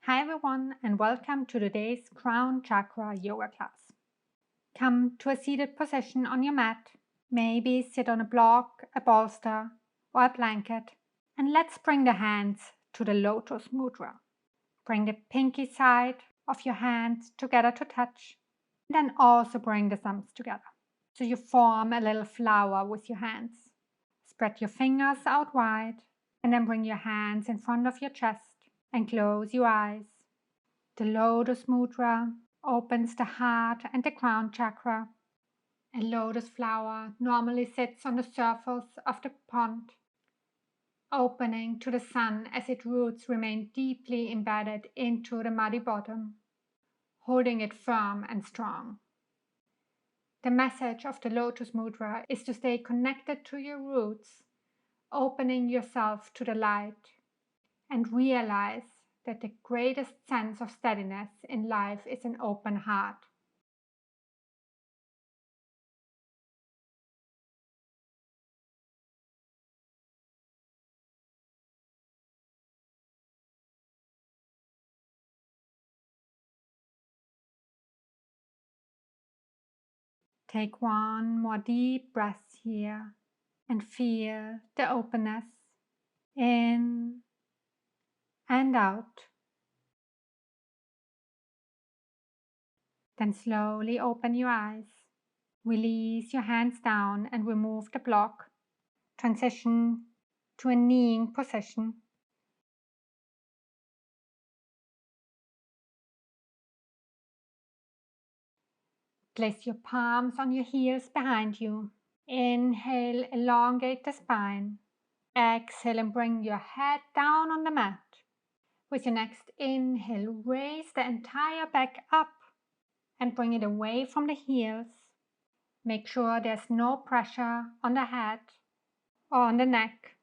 Hi everyone and welcome to today's Crown Chakra yoga class. Come to a seated position on your mat. Maybe sit on a block, a bolster or a blanket, and let's bring the hands to the Lotus Mudra. Bring the pinky side of your hands together to touch, and then also bring the thumbs together. So you form a little flower with your hands. Spread your fingers out wide and then bring your hands in front of your chest and close your eyes. The Lotus Mudra opens the heart and the Crown Chakra. A lotus flower normally sits on the surface of the pond, opening to the sun as its roots remain deeply embedded into the muddy bottom, holding it firm and strong. The message of the Lotus Mudra is to stay connected to your roots, opening yourself to the light, and realize that the greatest sense of steadiness in life is an open heart. Take one more deep breath here and feel the openness in and out. Then slowly open your eyes. Release your hands down and remove the block. Transition to a kneeling position. Place your palms on your heels behind you. Inhale, elongate the spine. Exhale and bring your head down on the mat. With your next inhale, raise the entire back up and bring it away from the heels. Make sure there's no pressure on the head or on the neck.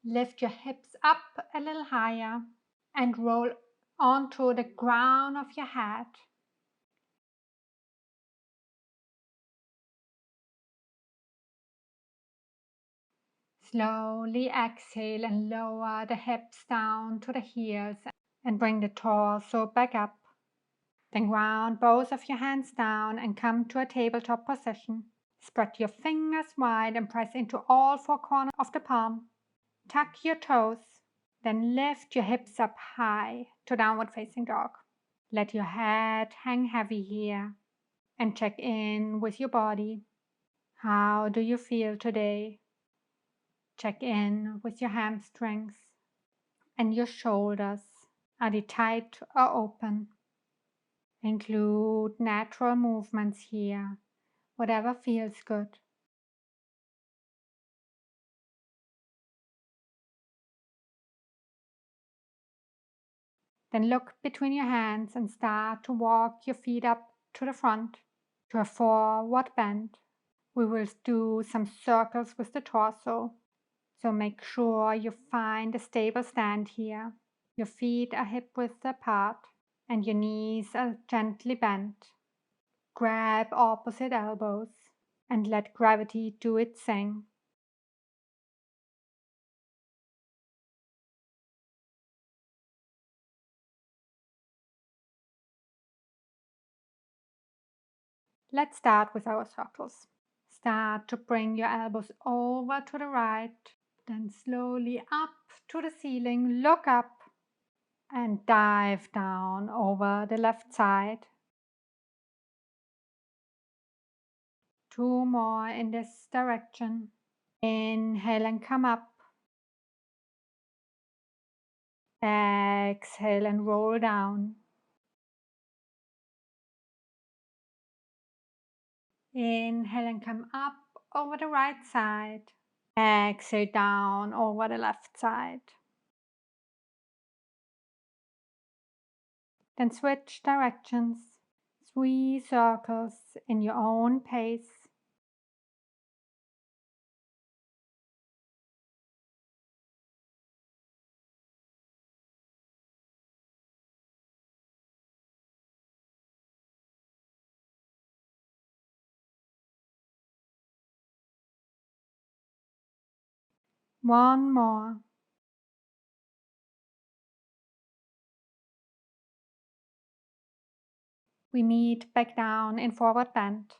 Lift your hips up a little higher and roll onto the crown of your head. Slowly exhale and lower the hips down to the heels and bring the torso back up. Then ground both of your hands down and come to a tabletop position. Spread your fingers wide and press into all four corners of the palm. Tuck your toes, then lift your hips up high to downward facing dog. Let your head hang heavy here and check in with your body. How do you feel today? Check in with your hamstrings and your shoulders. Are they tight or open? Include natural movements here, whatever feels good. Then look between your hands and start to walk your feet up to the front to a forward bend. We will do some circles with the torso. So make sure you find a stable stand here. Your feet are hip width apart and your knees are gently bent. Grab opposite elbows and let gravity do its thing. Let's start with our circles. Start to bring your elbows over to the right, then slowly up to the ceiling, look up and dive down over the left side. 2 more in this direction. Inhale and come up. Exhale and roll down. Inhale and come up over the right side. Exhale down over the left side. Then switch directions. 3 circles in your own pace. One more. We meet back down in forward bend.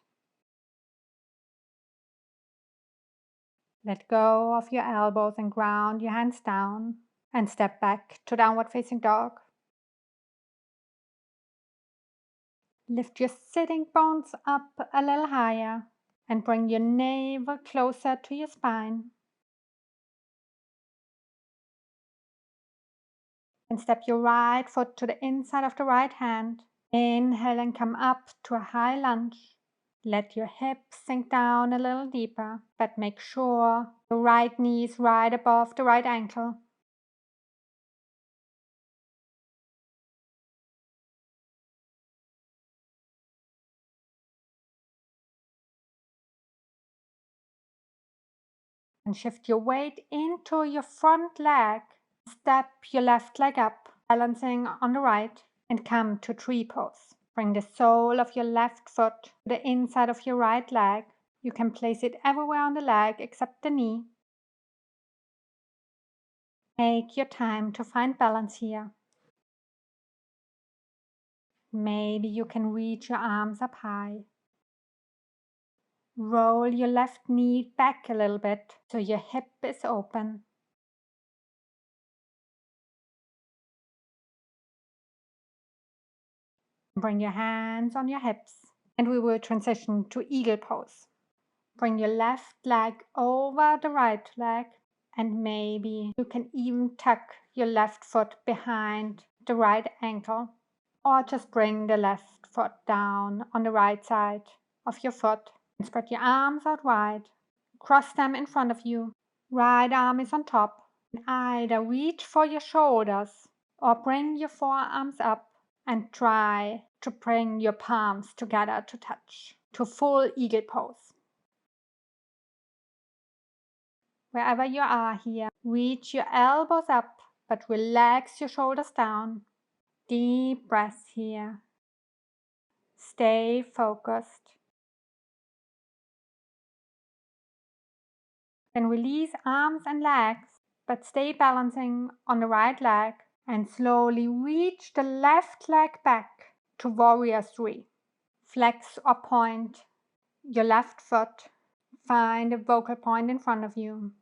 Let go of your elbows and ground your hands down and step back to downward facing dog. Lift your sitting bones up a little higher and bring your navel closer to your spine. And step your right foot to the inside of the right hand. Inhale and come up to a high lunge. Let your hips sink down a little deeper, but make sure the right knee is right above the right ankle. And shift your weight into your front leg. Step your left leg up, balancing on the right, and come to tree pose. Bring the sole of your left foot to the inside of your right leg. You can place it everywhere on the leg except the knee. Take your time to find balance here. Maybe you can reach your arms up high. Roll your left knee back a little bit so your hip is open. Bring your hands on your hips and we will transition to eagle pose. Bring your left leg over the right leg and maybe you can even tuck your left foot behind the right ankle or just bring the left foot down on the right side of your foot and spread your arms out wide. Cross them in front of you. Right arm is on top. Either reach for your shoulders or bring your forearms up and try to bring your palms together to touch to full eagle pose. Wherever you are here, reach your elbows up but relax your shoulders down. Deep breath here. Stay focused. Then release arms and legs, but stay balancing on the right leg and slowly reach the left leg back to warrior 3. Flex or point your left foot. Find a focal point in front of you.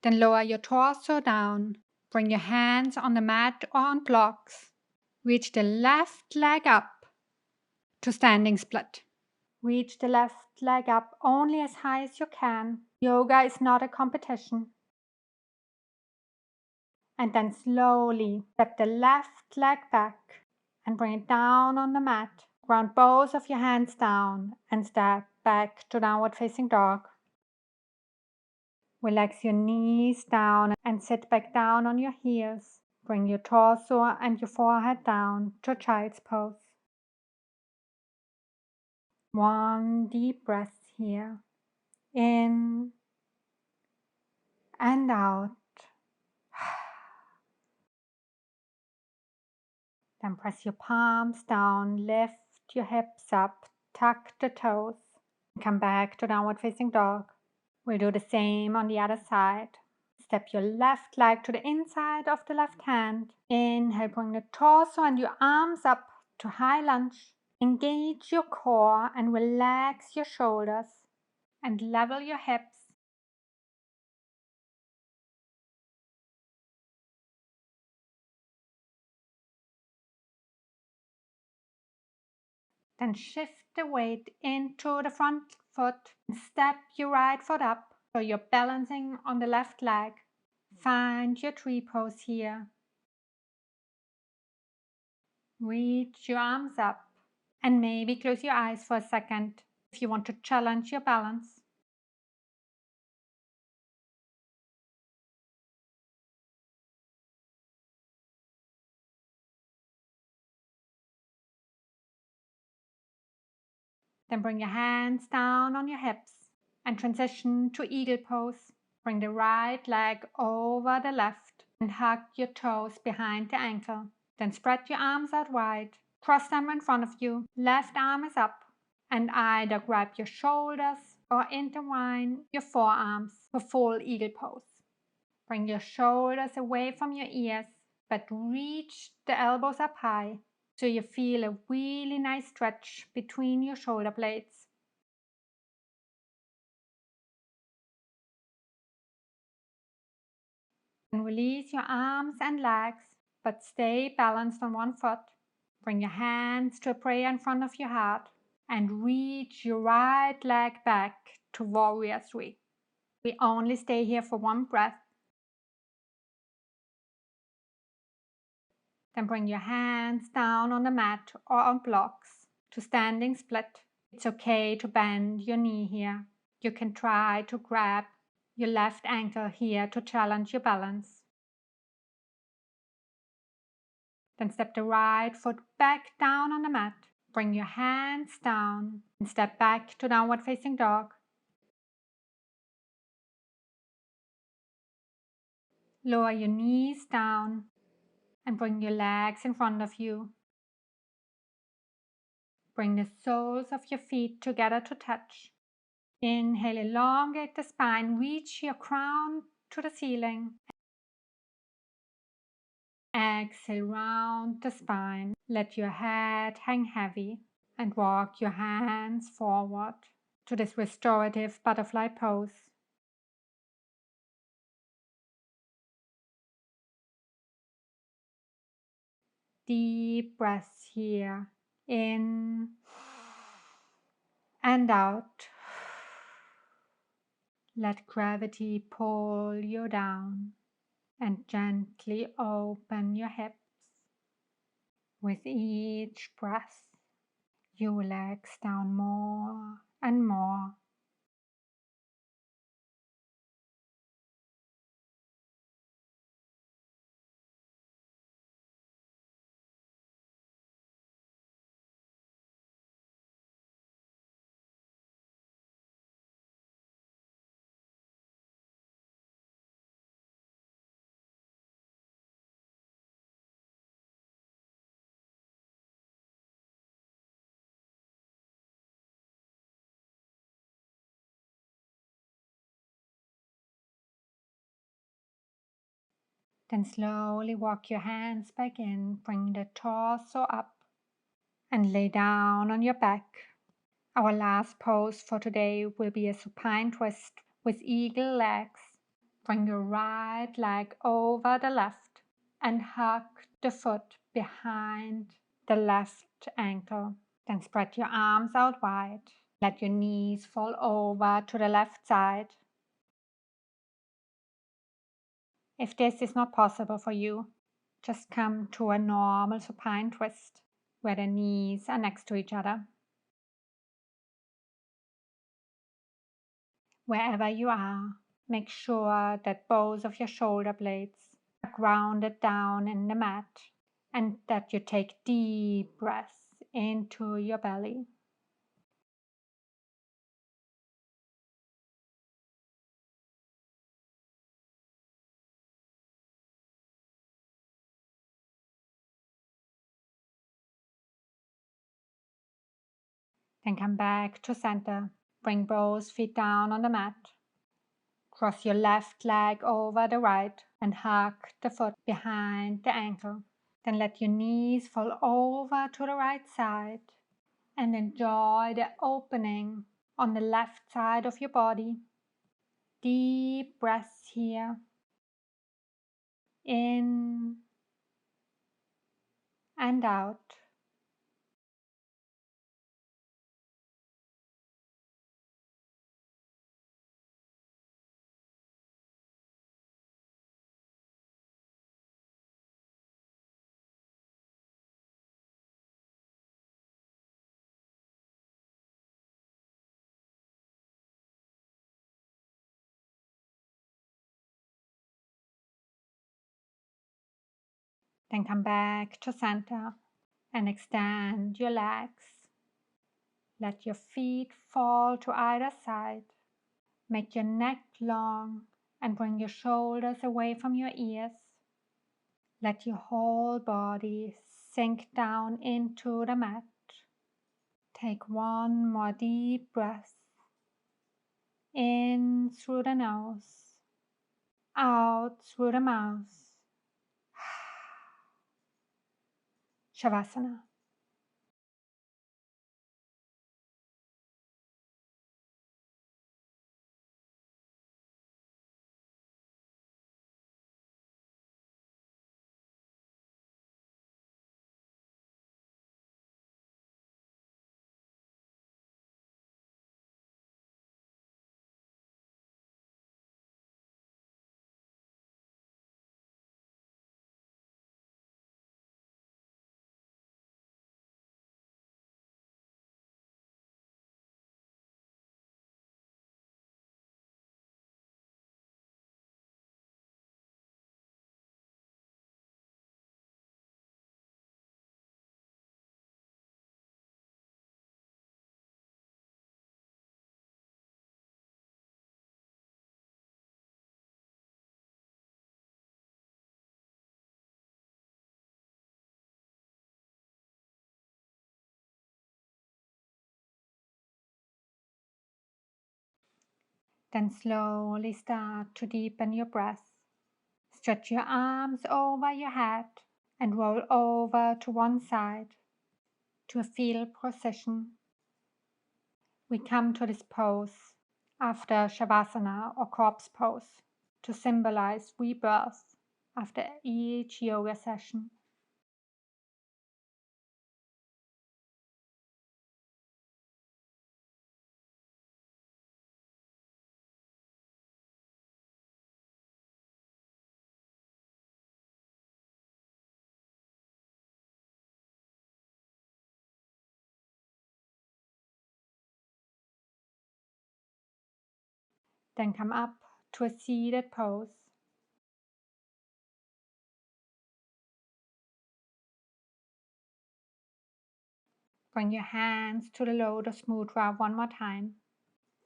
Then lower your torso down. Bring your hands on the mat or on blocks. Reach the left leg up to standing split. Reach the left leg up only as high as you can. Yoga is not a competition. And then slowly step the left leg back and bring it down on the mat. Ground both of your hands down and step back to downward facing dog. Relax your knees down and sit back down on your heels. Bring your torso and your forehead down to child's pose. One deep breath here. In and out. Then press your palms down, lift your hips up, tuck the toes. Come back to downward facing dog. We'll do the same on the other side. Step your left leg to the inside of the left hand. Inhale, bring the torso and your arms up to high lunge. Engage your core and relax your shoulders and level your hips. Then shift the weight into the front foot and step your right foot up so you're balancing on the left leg. Find your tree pose here. Reach your arms up and maybe close your eyes for a second if you want to challenge your balance. Then bring your hands down on your hips and transition to eagle pose. Bring the right leg over the left and hug your toes behind the ankle. Then spread your arms out wide. Cross them in front of you. Left arm is up and either grab your shoulders or intertwine your forearms for full eagle pose. Bring your shoulders away from your ears but reach the elbows up high so you feel a really nice stretch between your shoulder blades. And release your arms and legs, but stay balanced on one foot. Bring your hands to a prayer in front of your heart and reach your right leg back to Warrior 3. We only stay here for one breath. Then bring your hands down on the mat or on blocks to standing split. It's okay to bend your knee here. You can try to grab your left ankle here to challenge your balance. Then step the right foot back down on the mat. Bring your hands down and step back to downward facing dog. Lower your knees down and bring your legs in front of you. Bring the soles of your feet together to touch. Inhale, elongate the spine, reach your crown to the ceiling. Exhale, round the spine. Let your head hang heavy and walk your hands forward to this restorative butterfly pose. Deep breaths here, in and out. Let gravity pull you down and gently open your hips. With each breath, you relax down more and more. Then slowly walk your hands back in, bring the torso up and lay down on your back. Our last pose for today will be a supine twist with eagle legs. Bring your right leg over the left and hug the foot behind the left ankle. Then spread your arms out wide. Let your knees fall over to the left side. If this is not possible for you, just come to a normal supine twist where the knees are next to each other. Wherever you are, make sure that both of your shoulder blades are grounded down in the mat and that you take deep breaths into your belly. Then come back to center. Bring both feet down on the mat. Cross your left leg over the right and hug the foot behind the ankle. Then let your knees fall over to the right side and enjoy the opening on the left side of your body. Deep breaths here. In and out. Then come back to center and extend your legs. Let your feet fall to either side. Make your neck long and bring your shoulders away from your ears. Let your whole body sink down into the mat. Take one more deep breath. In through the nose, out through the mouth. Shavasana. Then slowly start to deepen your breath. Stretch your arms over your head and roll over to one side to a fetal position. We come to this pose after Shavasana or corpse pose to symbolize rebirth after each yoga session. Then come up to a seated pose. Bring your hands to the Lotus Mudra one more time.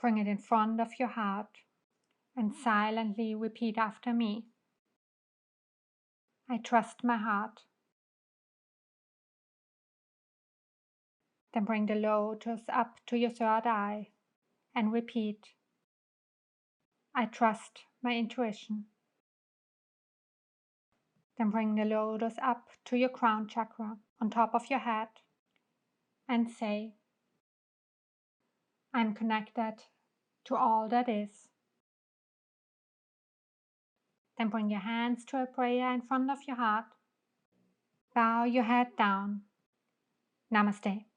Bring it in front of your heart and silently repeat after me. I trust my heart. Then bring the lotus up to your third eye and repeat. I trust my intuition. Then bring the lotus up to your crown chakra on top of your head and say, I'm connected to all that is. Then bring your hands to a prayer in front of your heart. Bow your head down. Namaste.